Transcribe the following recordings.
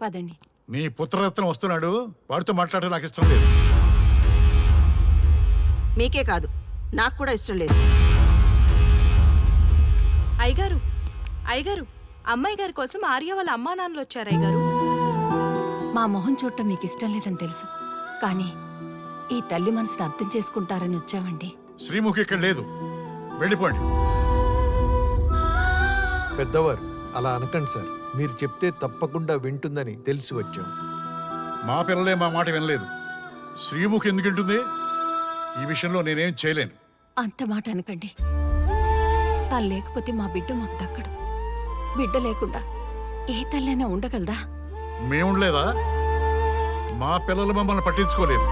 పదండి. నీ పుత్రరత్నం వస్తున్నాడు, వాడితో మాట్లాడడం నాకు ఇష్టం లేదు. మీకే కాదు, నాకు కూడా ఇష్టం లేదు. అయ్యగారు, అయ్యగారు, అమ్మాయి గారి కోసం ఆర్య వాళ్ళ అమ్మా నాన్నలు వచ్చారు. అయ్యగారు, మా మొహం చూడటం మీకు ఇష్టం లేదని తెలుసు, కానీ ఈ తల్లి మనసును అర్థం చేసుకుంటారని వచ్చామండి. శ్రీముఖి ఇక్కడ లేదు, వెళ్ళిపోండి. పెద్దవారు అలా అనకండి సార్. మీరు చెప్తే తప్పకుండా వింటుందని తెలిసి వచ్చాం. మా పిల్లలే మా మాట వినలేదు. శ్రీముఖి ఎందుకు వింటుంది? ఈ విషయంలో నేనేం చేయలేను. అంత మాట అనకండి. తను లేకపోతే మా బిడ్డ మాకు దక్కడు. బిడ్డ లేకుండా ఏ తల్లైనా ఉండగలదా? మేముండలేదా? మా పిల్లలు మమ్మల్ని పట్టించుకోలేదు.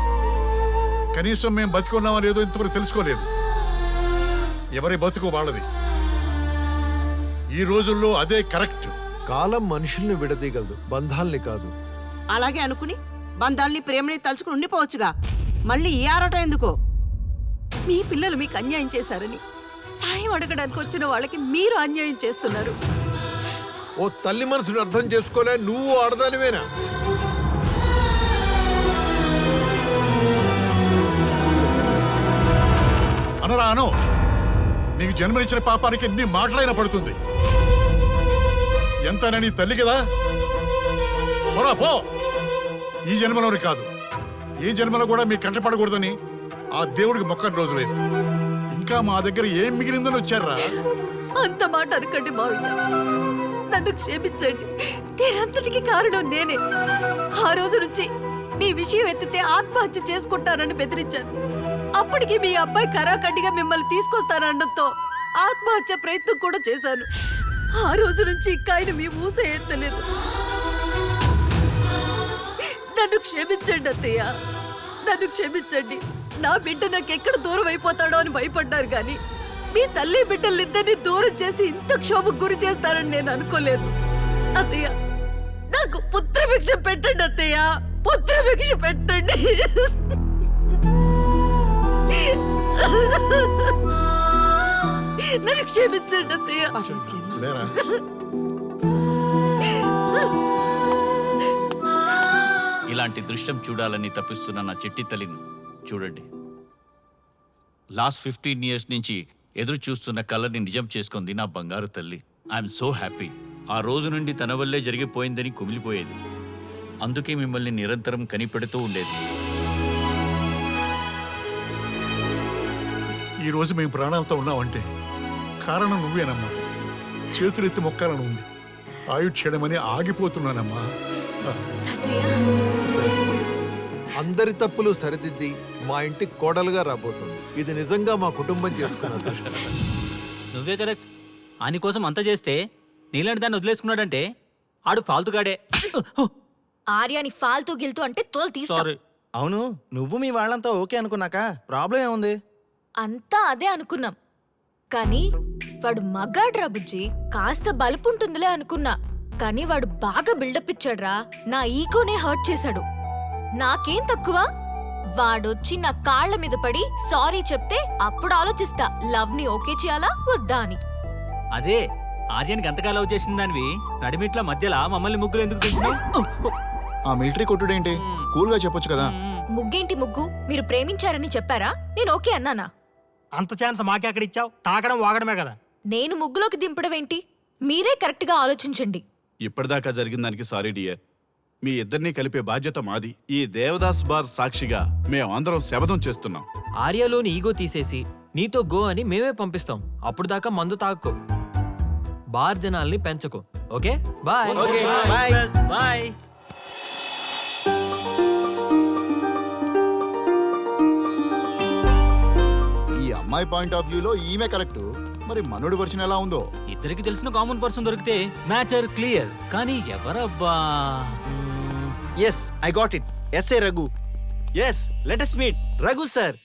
కనీసం మేము బతికున్నామో లేదో ఇంతవరకు తెలుసుకోలేదు. ఎవరి బతుకు వాళ్ళది. ఈ రోజుల్లో అదే కరెక్ట్. కాలం మనుషుల్ని విడదీయగలదు, బంధాల్ని కాదు. అలాగే అనుకుని బంధాల్ని ప్రేమని తలుచుకుని ఉండిపోవచ్చుగా. మళ్ళీ ఈ ఆరాటం ఎందుకో? మీ పిల్లలు మీకు అన్యాయం చేశారని సాయం అడగడానికి వచ్చిన వాళ్ళకి మీరు అన్యాయం చేస్తున్నారు. ఓ తల్లి మనసును అర్థం చేసుకోలే నువ్వు ఆడదానివేనా? అనరా అను. నీకు జన్మనిచ్చిన పాపానికి నీ మాటలైనా పడుతుంది. ఎంతైనా నీ తల్లి కదా. పోరా పో. ఈ జన్మలోని కాదు, ఈ జన్మలో కూడా మీ కంటపడకూడదని ఆ దేవుడికి మొక్కని రోజు లేదు. ఇంకా మా దగ్గర ఏం మిగిలిందని వచ్చారా? అంత మాట అనకండి మావయ్య, నన్ను క్షమించండి. దీనంతటికి కారణం నేనే. ఆ రోజు నుంచి మీ విషయం ఎత్తితే ఆత్మహత్య చేసుకుంటానని బెదిరించాను. అప్పటికి మీ అబ్బాయి కరాఖండిగా మిమ్మల్ని తీసుకొస్తానడంతో ఆత్మహత్య ప్రయత్నం కూడా చేశాను. ఆ రోజు నుంచి ఇంకా ఆయన మీ ఊసే ఎత్తలేదు. నన్ను క్షమించండి అత్తయ్య, నన్ను క్షమించండి. నా బిడ్డ నాకెక్కడ దూరం అయిపోతాడో అని భయపడ్డారు, కానీ మీ తల్లి బిడ్డలిద్దరినీ దూరం చేసి ఇంత క్షోభకు గురి చేస్తారని నేను అనుకోలేదు. అత్తయ్య, నాకు పుత్రభిక్ష పెట్టండి అత్తయ్య, పుత్రభిక్ష పెట్టండి. నన్ను క్షమించండి అత్తయ్య. లేరా? ఇలాంటి దృశ్యం చూడాలని తప్పిస్తున్న నా చిట్టి తల్లిని చూడండి. లాస్ట్ 15 years నుంచి ఎదురు చూస్తున్న కళ్ళని నిజం చేసుకుంది నా బంగారు తల్లి. I'm so happy. ఆ రోజు నుండి తన వల్లే జరిగిపోయిందని కుమిలిపోయేది. అందుకే మిమ్మల్ని నిరంతరం కనిపెడుతూ ఉండేది. ఈ రోజు మేము ప్రాణాలతో ఉన్నామంటే కారణం నువ్వేనమ్మా. చేతులెత్తి మొక్కాలని ఉంది. ఆయుక్షేయమని ఆగిపోతున్నానమ్మా. అందరి తప్పులు సరిదిద్ది మా ఇంటికి కోడలుగా రాబోతుంది. ఇది నిజంగా మా కుటుంబం చేసుకున్న అదృష్టం. నువ్వే కరెక్ట్. ఆని కోసం అంతా చేస్తే నీలాంటి దాన్ని వదిలేసుకున్నాడంటే ఆడు ఫాల్తుగాడే. ఆర్యాని ఫాల్తూ గిల్తూ అంటే తోలు తీస్తా. సారీ. అవును, నువ్వు మీ వాళ్ళంతా ఓకే అనుకున్నాక ప్రాబ్లం ఏముంది? అంతా అదే అనుకున్నాం, కానీ వాడు మగాడ్రా బుజ్జి. కాస్త బలుపుంటుందిలే అనుకున్నా, కానీ వాడు బాగా బిల్డప్ ఇచ్చాడ్రా. నా ఈగోనే హర్ట్ చేశాడు. నాకేం తక్కువ? వాడొచ్చి నా కాళ్ల మీద పడి సారీ చెప్తే అప్పుడు ఆలోచిస్తా లవ్ ని ఓకే చేయాలా వద్దా అని. అదే ఆర్యానికి అంతగా లవ్ చేసిన దానివి నడిమిట్ల మధ్యలో మమ్మల్ని ముగ్గురు ఎందుకు తెచ్చినావు? ఆ మిలిటరీ కొట్టుడేంటి? కూల్ గా చెప్పొచ్చు కదా. ముగ్గేంటి ముగ్గు? మీరు ప్రేమించారని చెప్పారా? నేను ఓకే అన్నానా? అంత ఛాన్స్ మాకే అక్కడ ఇచ్చావు. తాకడం వాగడమే కదా. నేను ముగ్గులోకి దింపడం ఏంటి? మీరే కరెక్ట్ గా ఆలోచించండి. ఇప్పటిదాకా జరిగిన దానికి సారీ డియర్. మీ ఇద్దరినీ కలిపే బాధ్యత మాది. ఈ దేవదాస్ బార్ సాక్షిగా మేము అందరం శపథం చేస్తున్నాం. ఆర్యాలోని ఈగో తీసేసి నీతో గో అని మేమే పంపిస్తాం. అప్పుడు దాకా మందు తాక్కో, బార్ జనాల్ని పెంచకు. Okay bye. బాయ్. ఈ అమ్మాయి పాయింట్ ఆఫ్ వ్యూలో ఈమె కరెక్ట్. మరి మనుడి వర్షన్ ఎలా ఉందో? ఇద్దరికి తెలిసిన కామన్ పర్సన్ దొరికితే మ్యాటర్ క్లియర్. కానీ ఎవరబ్బా? Yes, I got it. ఎస్ఏ Raghu. Yes, let us meet Raghu sir.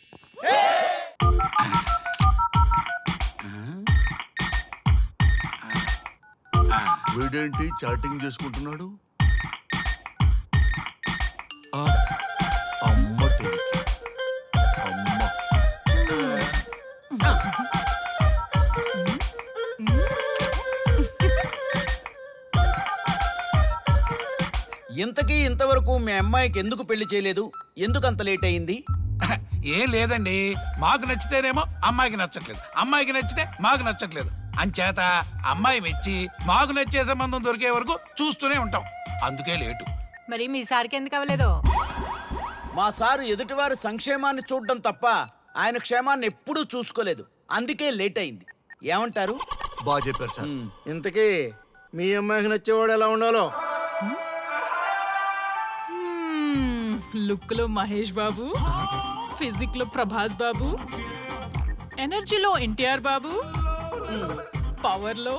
వీడేంటి చాటింగ్ చేసుకుంటున్నాడు? అమ్మ ఇంతకీ ఇంతవరకు మీ అమ్మాయికి ఎందుకు పెళ్లి చేయలేదు? ఎందుకు అంత లేట్ అయింది? ఏం లేదండి, మాకు నచ్చితేనేమో అమ్మాయికి నచ్చట్లేదు, అమ్మాయికి నచ్చితే మాకు నచ్చట్లేదు. అంచేత అమ్మాయి మెచ్చి మాకు నచ్చే సంబంధం దొరికే వరకు చూస్తూనే ఉంటాం. అందుకే లేటు. మరి మీ సార్కి ఎందుకు అవ్వలేదు? మా సారు ఎదుటివారి సంక్షేమాన్ని చూడడం తప్ప ఆయన క్షేమాన్ని ఎప్పుడూ చూసుకోలేదు. అందుకే లేట్ అయింది. ఏమంటారు? బాగా చెప్పారు సార్. ఇంతకీ మీ అమ్మాయికి నచ్చేవాడు ఎలా ఉండాలో? లుక్ లో మహేష్ బాబు, ఫిజిక్ లో ప్రభాస్ బాబు, ఎనర్జీలో ఎన్టీఆర్ బాబు, పవర్ లో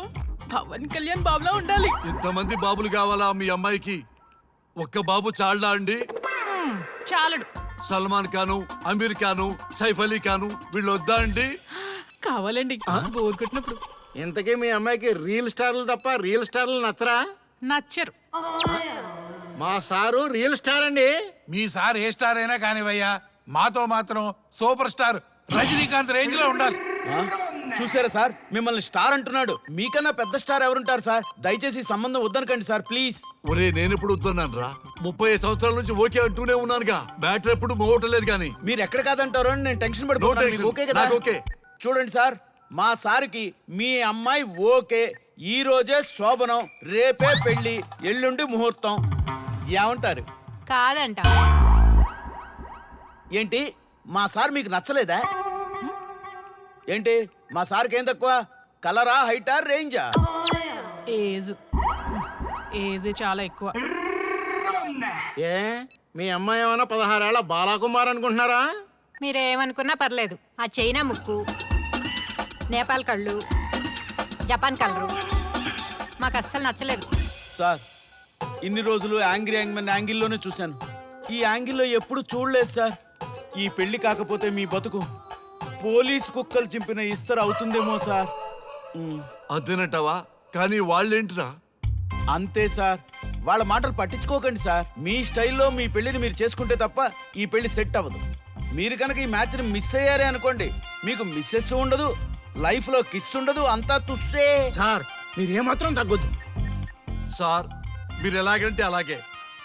పవన్ కళ్యాణ్ బాబులా ఉండాలి. ఇంతమంది బాబులు కావాలా మీ అమ్మాయికి? ఒక్క బాబు చాళ్ళా అండి? చాలడు. సల్మాన్ ఖాను, అమీర్ ఖాను, సైఫ్ అలీ ఖాను వీళ్ళు వద్దా అండి? కావాలండి, బోర్ కొట్టినప్పుడు. ఇంతకీ మీ అమ్మాయికి రియల్ స్టార్లు తప్ప రియల్ స్టార్లు నచ్చరా? నచ్చరు. మా సారు రియల్ స్టార్ అండి. మీ సార్ ఏ స్టార్ అయినా కానివయ్యా, మాతో మాత్రం సూపర్ స్టార్ రజనీకాంత్ రేంజ్ లో ఉండాలి. చూసారా సార్, మిమ్మల్ని స్టార్ అంటున్నాడు. మీకన్నా పెద్ద స్టార్ ఎవరుంటారు సార్? దయచేసి ఈ సంబంధం వద్దనకండి సార్, ప్లీజ్. ఒరే నేనెప్పుడు వద్దన్నాను రా? 30 సంవత్సరాల నుంచి ఓకే అంటూనే ఉన్నానుగా. బ్యాటర్ ఎప్పుడు మోగటలేదు కానీ. మీరు ఎక్కడ కాదంటారో అని నేను టెన్షన్ పడిపోతున్నాను. ఓకే కదా? ఓకే. చూడండి సార్, మా సార్కి మీ అమ్మాయి ఓకే. ఈ రోజే శోభనం, రేపే పెళ్లి, ఎల్లుండి ముహూర్తం. ఏమంటారు? కాదంట. ఏంటి, మా సార్ మీకు నచ్చలేదా? ఏంటి, మా సార్కి ఏం తక్కువ? కలరా, హైటా, రేంజా? ఏజ్ చాలా ఎక్కువ. ఏ మీ అమ్మాయి ఏమైనా 16 ఏళ్ల బాలాకుమార్ అనుకుంటున్నారా? మీరేమనుకున్నా పర్లేదు. ఆ చైనా ముక్కు, నేపాల్ కళ్ళు, జపాన్ కలరు మాకు అస్సలు నచ్చలేదు. సార్, ఇన్ని రోజులు యాంగ్రీ యాంగ్మెన్ యాంగిల్లోనే చూశాను. ఈ యాంగిల్లో ఎప్పుడు చూడలేదు సార్. ఈ పెళ్లి కాకపోతే మీ బతుకు పోలీస్ కుక్కలు చింపిన ఇస్తరు అవుతుందేమో సార్. అదేనంటావా? కానీ వాళ్ళేంటిరా? అంతే సార్, వాళ్ళ మాటలు పట్టించుకోకండి సార్. మీ స్టైల్లో మీ పెళ్లిని మీరు చేసుకుంటే తప్ప ఈ పెళ్లి సెట్ అవ్వదు. మీరు కనుక ఈ మ్యాచ్ని మిస్ అయ్యారే అనుకోండి, మీకు మిస్సెస్ ఉండదు, లైఫ్ లో కిస్ ఉండదు, అంతా తుస్సే. సార్ మీరు ఏమాత్రం తగ్గొద్దు. సార్ మీరు ఎలాగంటే అలాగే.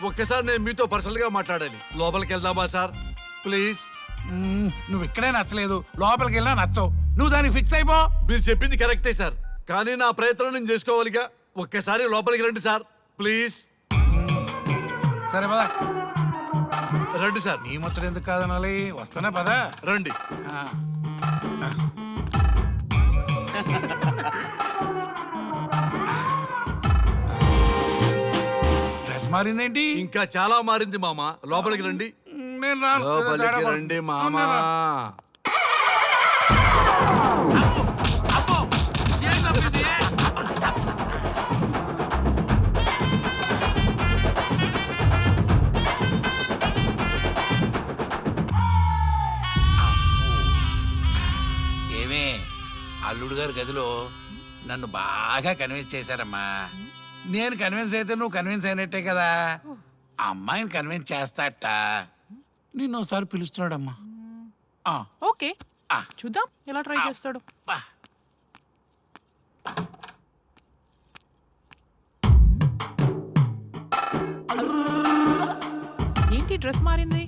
ఒక్కసారి నేను మీతో పర్సనల్ గా మాట్లాడాలి. లోపలికి వెళ్దామా సార్? ప్లీజ్. నువ్వు ఇక్కడే నచ్చలేదు, లోపలికి వెళ్ళినా నచ్చవు. నువ్వు దానికి ఫిక్స్ అయిపో. మీరు చెప్పింది కరెక్టే సార్, కానీ నా ప్రయత్నం నేను చేసుకోవాలిగా. ఒక్కసారి లోపలికి రండి సార్, ప్లీజ్. సరే పదా, రండి సార్. నీ ముచ్చట ఎందుకు కాదనాలి, వస్తానే పదా. రండి. డ్రెస్ మారిందేంటి? ఇంకా చాలా మారింది మామ. లోపలికి రండి. నేను రాను. లోపలికి రండి మామా. అబ్బో, ఏం తప్పింది? ఏమే, అల్లుడు గారి గదిలో నన్ను బాగా కన్విన్స్ చేశారమ్మా. నేను కన్విన్స్ అయితే నువ్వు కన్విన్స్ అయినట్టే కదా. అమ్మాయిని కన్విన్స్ చేస్తాట. నిన్ను ఒకసారి పిలుస్తున్నాడమ్మా. ఓకే, చూద్దాం ఎలా ట్రై చేస్తాడు. ఏంటి డ్రెస్ మారింది?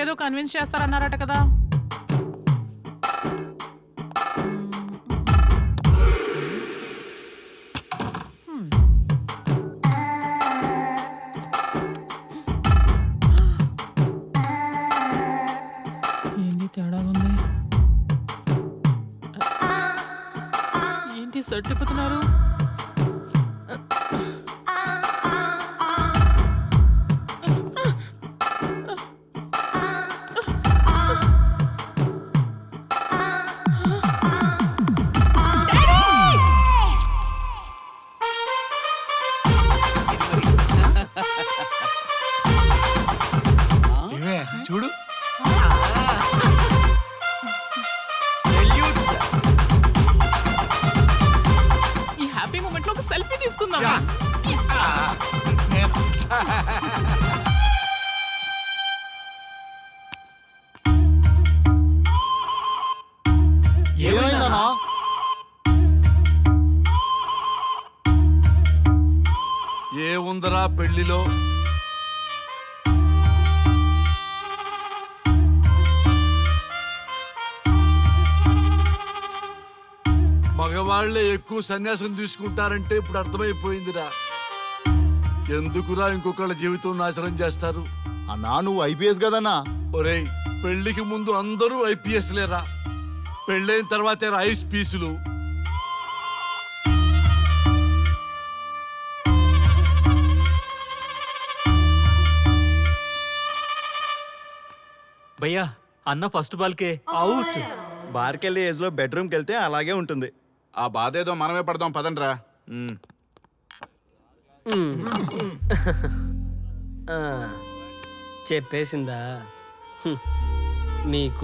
ఏదో కన్విన్స్ చేస్తారన్నారట కదా. ఏంటి తేడా ఉంది? ఏంటి సర్టిపోతున్నారు? చూడు, ఈ హ్యాపీ మూమెంట్ లో ఒక సెల్ఫీ తీసుకుందాం. ఏముందరా పెళ్లిలో? మగవాళ్లే ఎక్కువ సన్యాసం తీసుకుంటారంటే ఇప్పుడు అర్థమైపోయిందిరా. ఎందుకురా ఇంకొకళ్ళ జీవితం నాశనం చేస్తారు? అన్నా నువ్వు ఐపీఎస్ కదన్నా. ఒరేయ్, పెళ్లికి ముందు అందరూ ఐపీఎస్ లేరా, పెళ్ళైన తర్వాతే ఐస్ పీసులు. భయ్యా అన్న ఫస్ట్ బాల్కే అవుట్. బార్కెళ్ళి ఏజ్ లో బెడ్రూమ్కి వెళ్తే అలాగే ఉంటుంది. ఆ బాధ ఏదో మనమే పడదాం పదండ్రా. చెప్పేసిందా మీకు